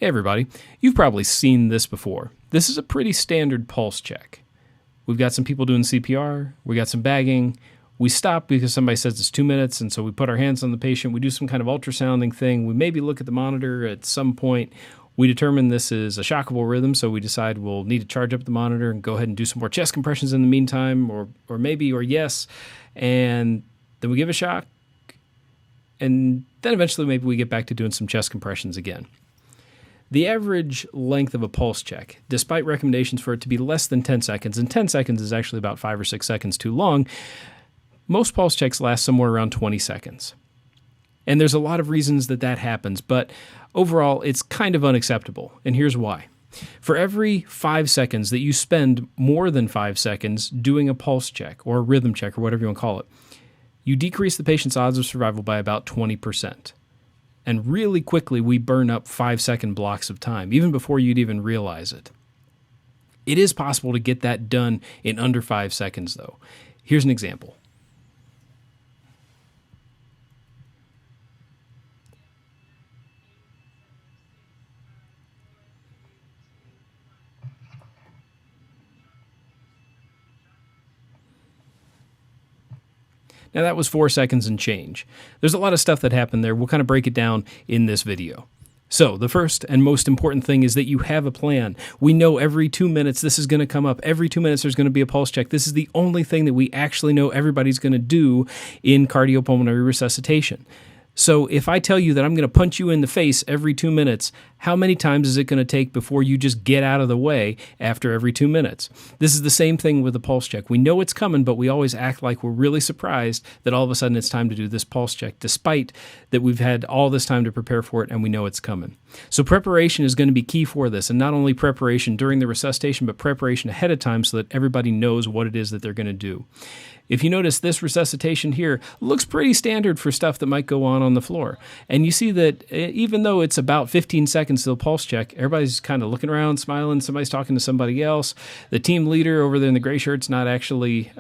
Hey everybody, you've probably seen this before. This is a pretty standard pulse check. We've got some people doing CPR, we got some bagging, we stop because somebody says it's 2 minutes, and so we put our hands on the patient, we do some kind of ultrasounding thing, we maybe look at the monitor at some point, we determine this is a shockable rhythm, so we decide we'll need to charge up the monitor and go ahead and do some more chest compressions in the meantime, or yes, and then we give a shock, and then eventually maybe we get back to doing some chest compressions again. The average length of a pulse check, despite recommendations for it to be less than 10 seconds, and 10 seconds is actually about 5 or 6 seconds too long, most pulse checks last somewhere around 20 seconds. And there's a lot of reasons that happens, but overall it's kind of unacceptable, and here's why. For every 5 seconds that you spend more than 5 seconds doing a pulse check, or a rhythm check, or whatever you want to call it, you decrease the patient's odds of survival by about 20%. And really quickly, we burn up 5-second blocks of time, even before you'd even realize it. It is possible to get that done in under 5 seconds, though. Here's an example. Now that was 4 seconds and change. There's a lot of stuff that happened there. We'll kind of break it down in this video. So the first and most important thing is that you have a plan. We know every 2 minutes this is going to come up. Every 2 minutes there's going to be a pulse check. This is the only thing that we actually know everybody's going to do in cardiopulmonary resuscitation. So if I tell you that I'm going to punch you in the face every 2 minutes, how many times is it going to take before you just get out of the way after every 2 minutes? This is the same thing with the pulse check. We know it's coming, but we always act like we're really surprised that all of a sudden it's time to do this pulse check, despite that we've had all this time to prepare for it and we know it's coming. So preparation is going to be key for this, and not only preparation during the resuscitation, but preparation ahead of time so that everybody knows what it is that they're going to do. If you notice, this resuscitation here looks pretty standard for stuff that might go on the floor. And you see that even though it's about 15 seconds to the pulse check, everybody's kind of looking around, smiling, somebody's talking to somebody else. The team leader over there in the gray shirt's not actually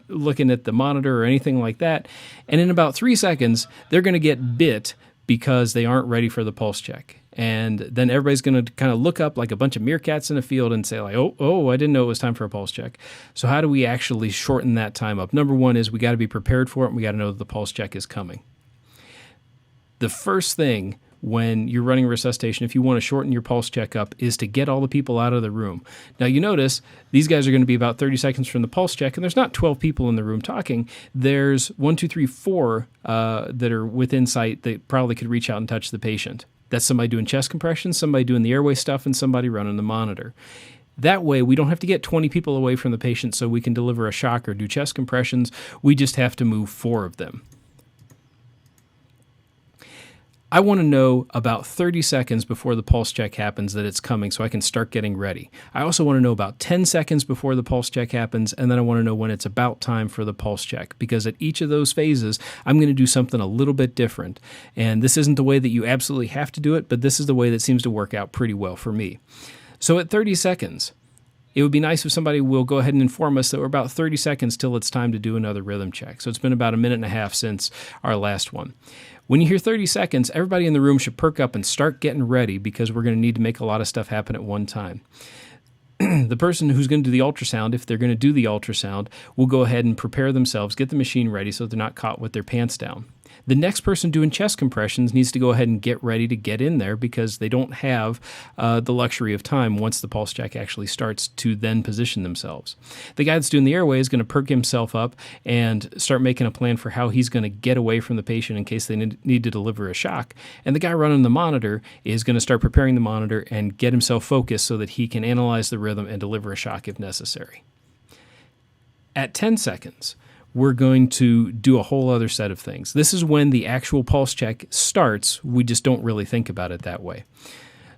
looking at the monitor or anything like that. And in about 3 seconds, they're going to get bit because they aren't ready for the pulse check. And then everybody's going to kind of look up like a bunch of meerkats in a field and say like, oh, I didn't know it was time for a pulse check. So how do we actually shorten that time up? Number one is we got to be prepared for it, and we got to know that the pulse check is coming. The first thing when you're running a resuscitation, if you want to shorten your pulse check up, is to get all the people out of the room. Now you notice these guys are going to be about 30 seconds from the pulse check, and there's not 12 people in the room talking. There's 1, 2, 3, 4 that are within sight that probably could reach out and touch the patient. That's somebody doing chest compressions, somebody doing the airway stuff, and somebody running the monitor. That way, we don't have to get 20 people away from the patient so we can deliver a shock or do chest compressions. We just have to move 4 of them. I want to know about 30 seconds before the pulse check happens that it's coming so I can start getting ready. I also want to know about 10 seconds before the pulse check happens, and then I want to know when it's about time for the pulse check, because at each of those phases, I'm going to do something a little bit different. And this isn't the way that you absolutely have to do it, but this is the way that seems to work out pretty well for me. So at 30 seconds, it would be nice if somebody will go ahead and inform us that we're about 30 seconds till it's time to do another rhythm check. So it's been about a minute and a half since our last one. When you hear 30 seconds, everybody in the room should perk up and start getting ready, because we're going to need to make a lot of stuff happen at one time. The person who's going to do the ultrasound, if they're going to do the ultrasound, will go ahead and prepare themselves, get the machine ready so they're not caught with their pants down. The next person doing chest compressions needs to go ahead and get ready to get in there, because they don't have the luxury of time once the pulse check actually starts to then position themselves. The guy that's doing the airway is going to perk himself up and start making a plan for how he's going to get away from the patient in case they need to deliver a shock. And the guy running the monitor is going to start preparing the monitor and get himself focused so that he can analyze the rhythm and deliver a shock if necessary. At 10 seconds, we're going to do a whole other set of things. This is when the actual pulse check starts. We just don't really think about it that way.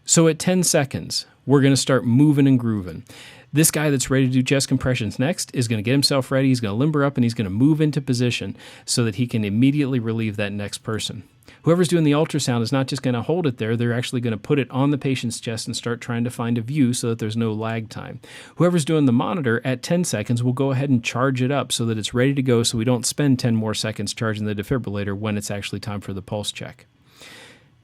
So at 10 seconds, we're going to start moving and grooving. This guy that's ready to do chest compressions next is going to get himself ready. He's going to limber up and he's going to move into position so that he can immediately relieve that next person. Whoever's doing the ultrasound is not just going to hold it there. They're actually going to put it on the patient's chest and start trying to find a view so that there's no lag time. Whoever's doing the monitor at 10 seconds will go ahead and charge it up so that it's ready to go, so we don't spend 10 more seconds charging the defibrillator when it's actually time for the pulse check.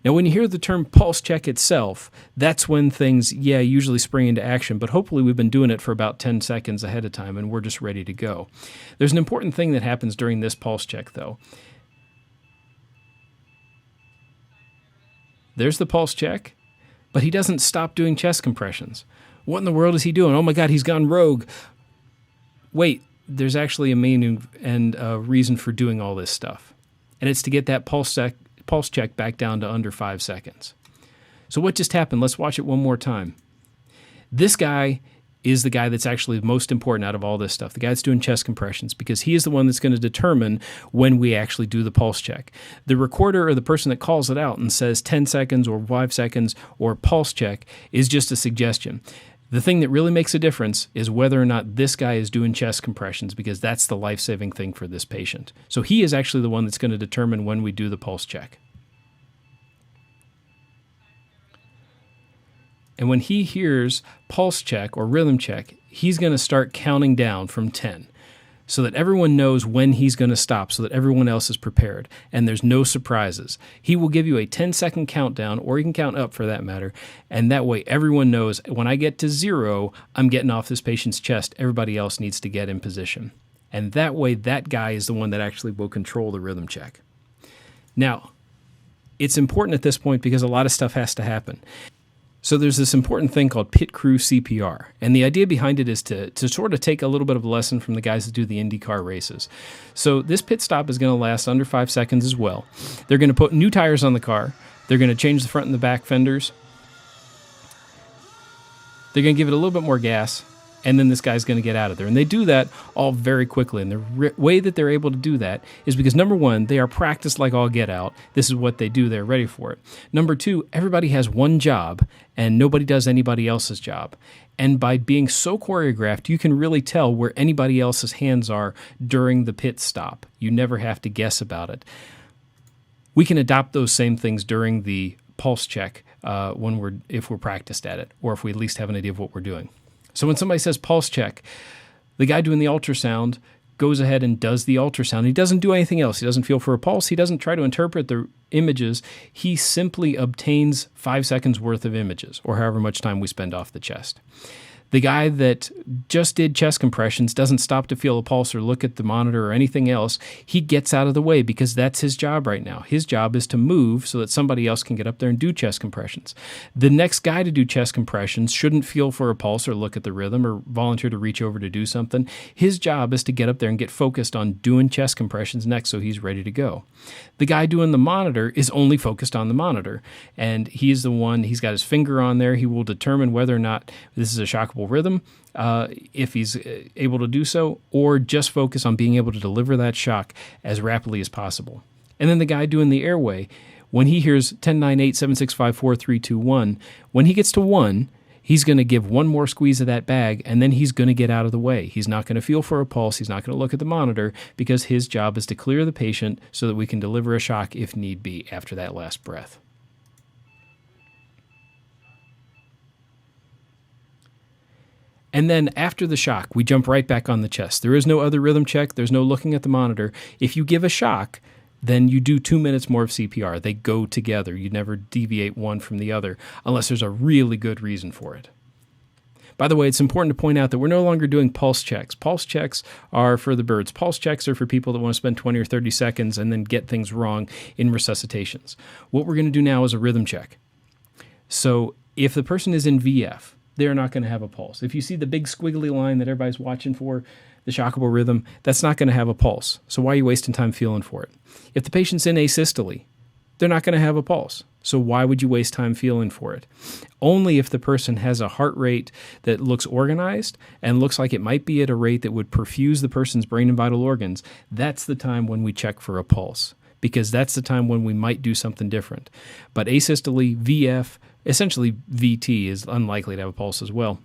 Now, when you hear the term pulse check itself, that's when things, usually spring into action, but hopefully we've been doing it for about 10 seconds ahead of time and we're just ready to go. There's an important thing that happens during this pulse check, though. There's the pulse check, but he doesn't stop doing chest compressions. What in the world is he doing? Oh my God, he's gone rogue. Wait, there's actually a meaning and a reason for doing all this stuff. And it's to get that pulse check back down to under 5 seconds. So what just happened? Let's watch it one more time. This guy is the guy that's actually most important out of all this stuff, the guy that's doing chest compressions, because he is the one that's going to determine when we actually do the pulse check. The recorder or the person that calls it out and says 10 seconds or 5 seconds or pulse check is just a suggestion. The thing that really makes a difference is whether or not this guy is doing chest compressions, because that's the life-saving thing for this patient. So he is actually the one that's going to determine when we do the pulse check. And when he hears pulse check or rhythm check, he's going to start counting down from 10 so that everyone knows when he's going to stop, so that everyone else is prepared and there's no surprises. He will give you a 10-second countdown, or you can count up for that matter, and that way everyone knows when I get to 0, I'm getting off this patient's chest. Everybody else needs to get in position. And that way that guy is the one that actually will control the rhythm check. Now, it's important at this point because a lot of stuff has to happen. So there's this important thing called pit crew CPR, and the idea behind it is to sort of take a little bit of a lesson from the guys that do the IndyCar races. So this pit stop is going to last under 5 seconds as well. They're going to put new tires on the car. They're going to change the front and the back fenders. They're going to give it a little bit more gas, and then this guy's going to get out of there. And they do that all very quickly. And the way that they're able to do that is because, number one, they are practiced like all get out. This is what they do. They're ready for it. Number two, everybody has one job, and nobody does anybody else's job. And by being so choreographed, you can really tell where anybody else's hands are during the pit stop. You never have to guess about it. We can adopt those same things during the pulse check if we're practiced at it, or if we at least have an idea of what we're doing. So when somebody says pulse check, the guy doing the ultrasound goes ahead and does the ultrasound. He doesn't do anything else. He doesn't feel for a pulse. He doesn't try to interpret the images. He simply obtains 5 seconds worth of images, or however much time we spend off the chest. The guy that just did chest compressions doesn't stop to feel a pulse or look at the monitor or anything else. He gets out of the way because that's his job right now. His job is to move so that somebody else can get up there and do chest compressions. The next guy to do chest compressions shouldn't feel for a pulse or look at the rhythm or volunteer to reach over to do something. His job is to get up there and get focused on doing chest compressions next so he's ready to go. The guy doing the monitor is only focused on the monitor, and he's the one, he's got his finger on there. He will determine whether or not this is a shockable rhythm, if he's able to do so, or just focus on being able to deliver that shock as rapidly as possible. And then the guy doing the airway, when he hears 10, 9, 8, 7, 6, 5, 4, 3, 2, 1, when he gets to 1, he's going to give one more squeeze of that bag, and then he's going to get out of the way. He's not going to feel for a pulse. He's not going to look at the monitor, because his job is to clear the patient so that we can deliver a shock if need be after that last breath. And then after the shock, we jump right back on the chest. There is no other rhythm check. There's no looking at the monitor. If you give a shock, then you do 2 minutes more of CPR. They go together. You never deviate one from the other unless there's a really good reason for it. By the way, it's important to point out that we're no longer doing pulse checks. Pulse checks are for the birds. Pulse checks are for people that want to spend 20 or 30 seconds and then get things wrong in resuscitations. What we're going to do now is a rhythm check. So if the person is in VF, they're not going to have a pulse. If you see the big squiggly line that everybody's watching for, the shockable rhythm, that's not going to have a pulse. So why are you wasting time feeling for it? If the patient's in asystole, they're not going to have a pulse. So why would you waste time feeling for it? Only if the person has a heart rate that looks organized and looks like it might be at a rate that would perfuse the person's brain and vital organs, that's the time when we check for a pulse, because that's the time when we might do something different. But asystole, VF, essentially VT is unlikely to have a pulse as well.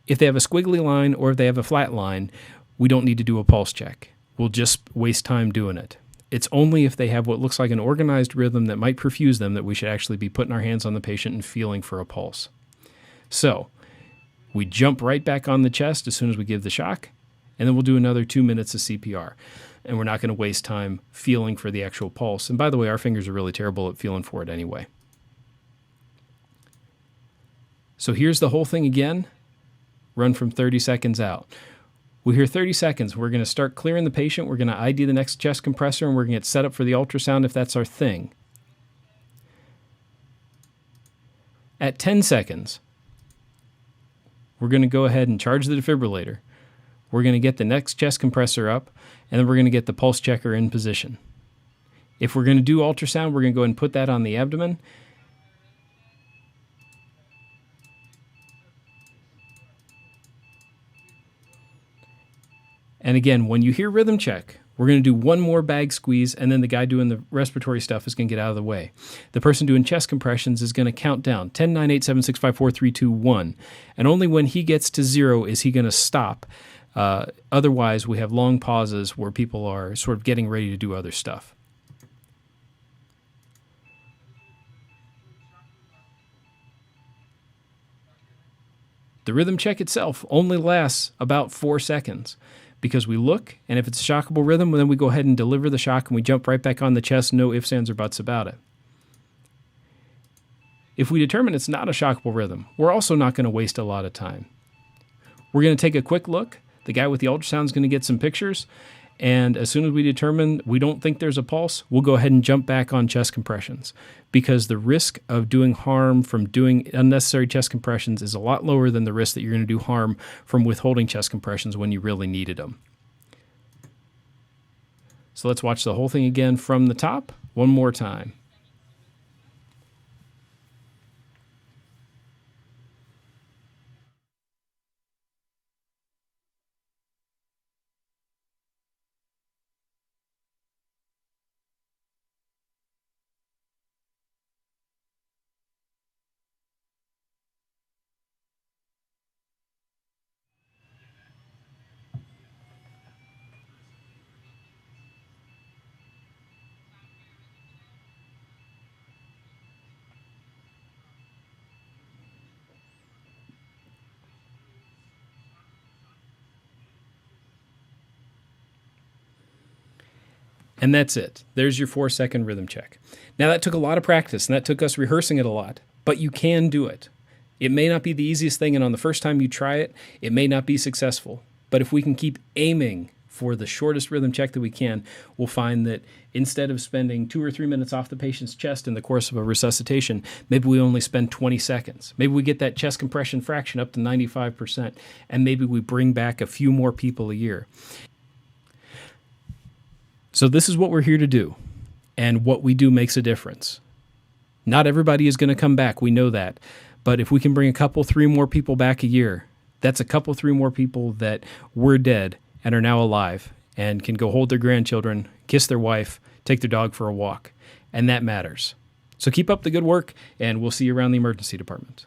If they have a squiggly line or if they have a flat line, we don't need to do a pulse check. We'll just waste time doing it. It's only if they have what looks like an organized rhythm that might perfuse them that we should actually be putting our hands on the patient and feeling for a pulse. So we jump right back on the chest as soon as we give the shock, and then we'll do another 2 minutes of CPR. And we're not going to waste time feeling for the actual pulse. And by the way, our fingers are really terrible at feeling for it anyway. So here's the whole thing again. Run from 30 seconds out. We hear 30 seconds. We're going to start clearing the patient. We're going to ID the next chest compressor, and we're going to get set up for the ultrasound if that's our thing. At 10 seconds, we're going to go ahead and charge the defibrillator. We're going to get the next chest compressor up, and then we're going to get the pulse checker in position. If we're going to do ultrasound, we're going to go ahead and put that on the abdomen. And again, when you hear rhythm check, we're going to do one more bag squeeze, and then the guy doing the respiratory stuff is going to get out of the way. The person doing chest compressions is going to count down 10, 9, 8, 7, 6, 5, 4, 3, 2, 1. And only when he gets to 0 is he going to stop. Otherwise, we have long pauses where people are sort of getting ready to do other stuff. The rhythm check itself only lasts about 4 seconds because we look, and if it's a shockable rhythm, then we go ahead and deliver the shock and we jump right back on the chest, no ifs, ands, or buts about it. If we determine it's not a shockable rhythm, we're also not going to waste a lot of time. We're going to take a quick look. The guy with the ultrasound is going to get some pictures, and as soon as we determine we don't think there's a pulse, we'll go ahead and jump back on chest compressions because the risk of doing harm from doing unnecessary chest compressions is a lot lower than the risk that you're going to do harm from withholding chest compressions when you really needed them. So let's watch the whole thing again from the top one more time. And that's it. There's your 4-second rhythm check. Now that took a lot of practice and that took us rehearsing it a lot, but you can do it. It may not be the easiest thing, and on the first time you try it, it may not be successful. But if we can keep aiming for the shortest rhythm check that we can, we'll find that instead of spending 2 or 3 minutes off the patient's chest in the course of a resuscitation, maybe we only spend 20 seconds. Maybe we get that chest compression fraction up to 95%, and maybe we bring back a few more people a year. So this is what we're here to do, and what we do makes a difference. Not everybody is going to come back, we know that, but if we can bring a couple, 3 more people back a year, that's a couple, 3 more people that were dead and are now alive and can go hold their grandchildren, kiss their wife, take their dog for a walk, and that matters. So keep up the good work, and we'll see you around the emergency department.